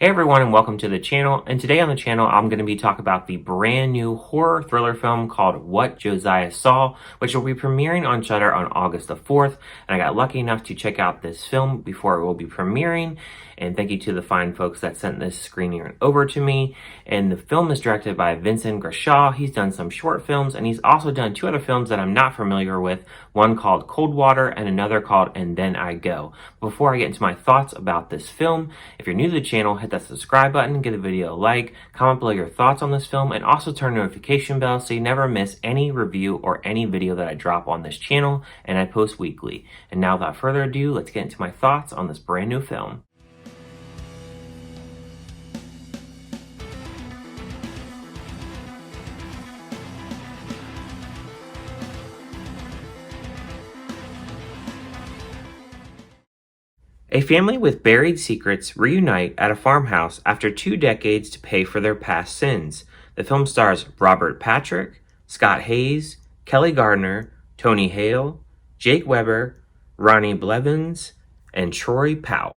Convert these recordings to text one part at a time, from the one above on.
Hey everyone, and welcome to the channel. And today on the channel, I'm going to be talking about the brand new horror thriller film called What Josiah Saw, which will be premiering on Shudder on August the 4th. And I got lucky enough to check out this film before it will be premiering. And thank you to the fine folks that sent this screening over to me. And the film is directed by Vincent Grishaw. He's done some short films, and he's also done two other films that I'm not familiar with. One called Cold Water and another called And Then I Go. Before I get into my thoughts about this film, if you're new to the channel, hit that subscribe button, give the video a like, comment below your thoughts on this film, and also turn the notification bell so you never miss any review or any video that I drop on this channel, and I post weekly. And now without further ado, let's get into my thoughts on this brand new film. A family with buried secrets reunite at a farmhouse after 2 decades to pay for their past sins. The film stars Robert Patrick, Scott Hayes, Kelly Gardner, Tony Hale, Jake Weber, Ronnie Blevins, and Troy Powell.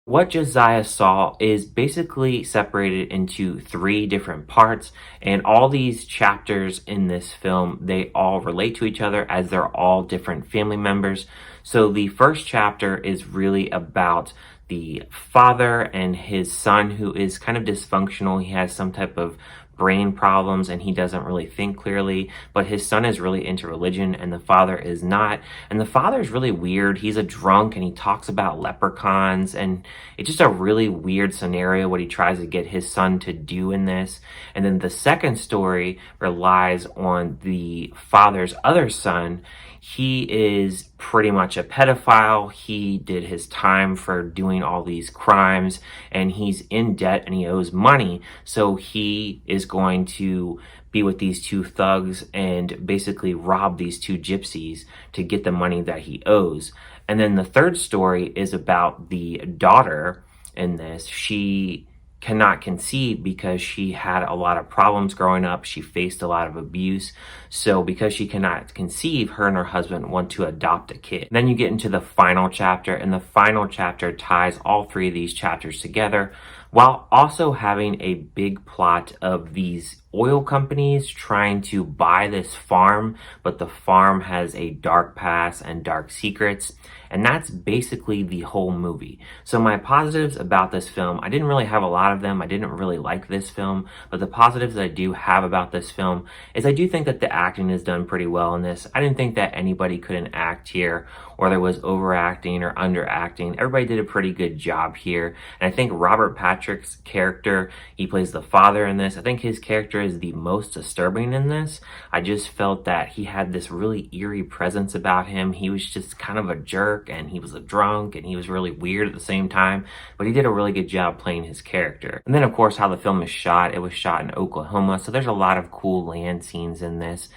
What Josiah Saw is basically separated into 3 different parts, and all these chapters in this film, they all relate to each other as they're all different family members. So the first chapter is really about the father and his son, who is kind of dysfunctional. He has some type of brain problems and he doesn't really think clearly, but his son is really into religion and the father is not. And the father is really weird. He's a drunk and he talks about leprechauns, and it's just a really weird scenario what he tries to get his son to do in this. And then the second story relies on the father's other son. He is pretty much a pedophile. He did his time for doing all these crimes, and he's in debt and he owes money. So he is going to be with these 2 thugs and basically rob these 2 gypsies to get the money that he owes. And then the third story is about the daughter in this. She cannot conceive because she had a lot of problems growing up. She faced a lot of abuse. So because she cannot conceive, her and her husband want to adopt a kid. Then you get into the final chapter, and the final chapter ties all 3 of these chapters together, while also having a big plot of these oil companies trying to buy this farm, but the farm has a dark past and dark secrets. And that's basically the whole movie. So my positives about this film, I didn't really have a lot of them. I didn't really like this film, but the positives that I do have about this film is I do think that the acting is done pretty well in this. I didn't think that anybody couldn't act here, or there was overacting or underacting. Everybody did a pretty good job here. And I think Robert Patrick's character, he plays the father in this. I think his character is the most disturbing in this. I just felt that he had this really eerie presence about him. He was just kind of a jerk, and he was a drunk, and he was really weird at the same time, but he did a really good job playing his character. And then of course how the film is shot, it was shot in Oklahoma, so there's a lot of cool land scenes in this.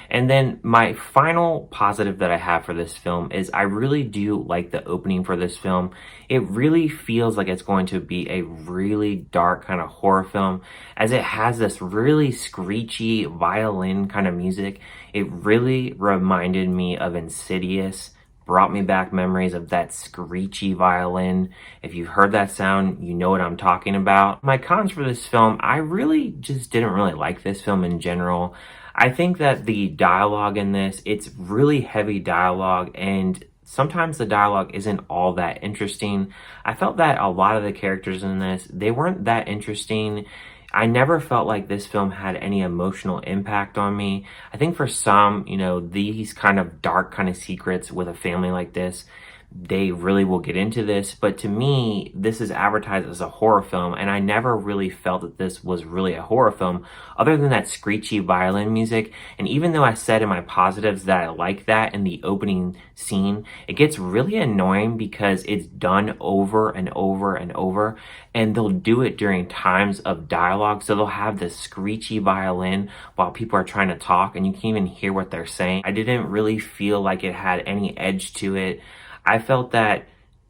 And then my final positive that I have for this film is I really do like the opening for this film. It really feels like it's going to be a really dark kind of horror film, as it has this really screechy violin kind of music. It really reminded me of Insidious, brought me back memories of that screechy violin. If you've heard that sound, you know what I'm talking about. My cons for this film, I really just didn't really like this film in general. I think that the dialogue in this, it's really heavy dialogue, and sometimes the dialogue isn't all that interesting. I felt that a lot of the characters in this, they weren't that interesting. I never felt like this film had any emotional impact on me. I think for some, these kind of dark kind of secrets with a family like this, they really will get into this. But to me, this is advertised as a horror film, and I never really felt that this was really a horror film, other than that screechy violin music. And even though I said in my positives that I like that in the opening scene, it gets really annoying because it's done over and over and over, and they'll do it during times of dialogue. So they'll have this screechy violin while people are trying to talk, and you can't even hear what they're saying. I didn't really feel like it had any edge to it. I felt that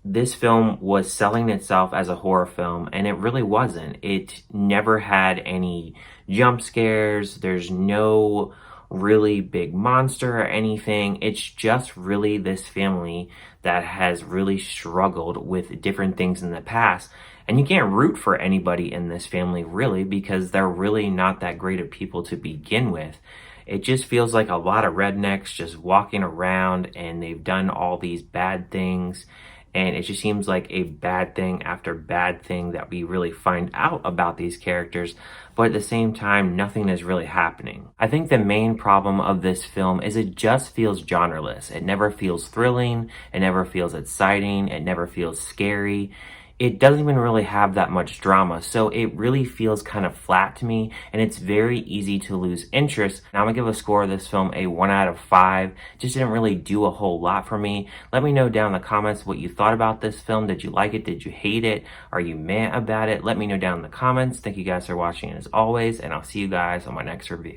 this film was selling itself as a horror film, and it really wasn't. It never had any jump scares. There's no really big monster or anything. It's just really this family that has really struggled with different things in the past. And you can't root for anybody in this family really, because they're really not that great of people to begin with. It just feels like a lot of rednecks just walking around, and they've done all these bad things. And it just seems like a bad thing after bad thing that we really find out about these characters, but at the same time, nothing is really happening. I think the main problem of this film is it just feels genreless. It never feels thrilling, it never feels exciting, it never feels scary. It doesn't even really have that much drama, so it really feels kind of flat to me, and it's very easy to lose interest. Now I'm gonna give a score of this film a 1 out of 5. Just didn't really do a whole lot for me. Let me know down in the comments what you thought about this film. Did you like it? Did you hate it? Are you mad about it? Let me know down in the comments. Thank you guys for watching as always, and I'll see you guys on my next review.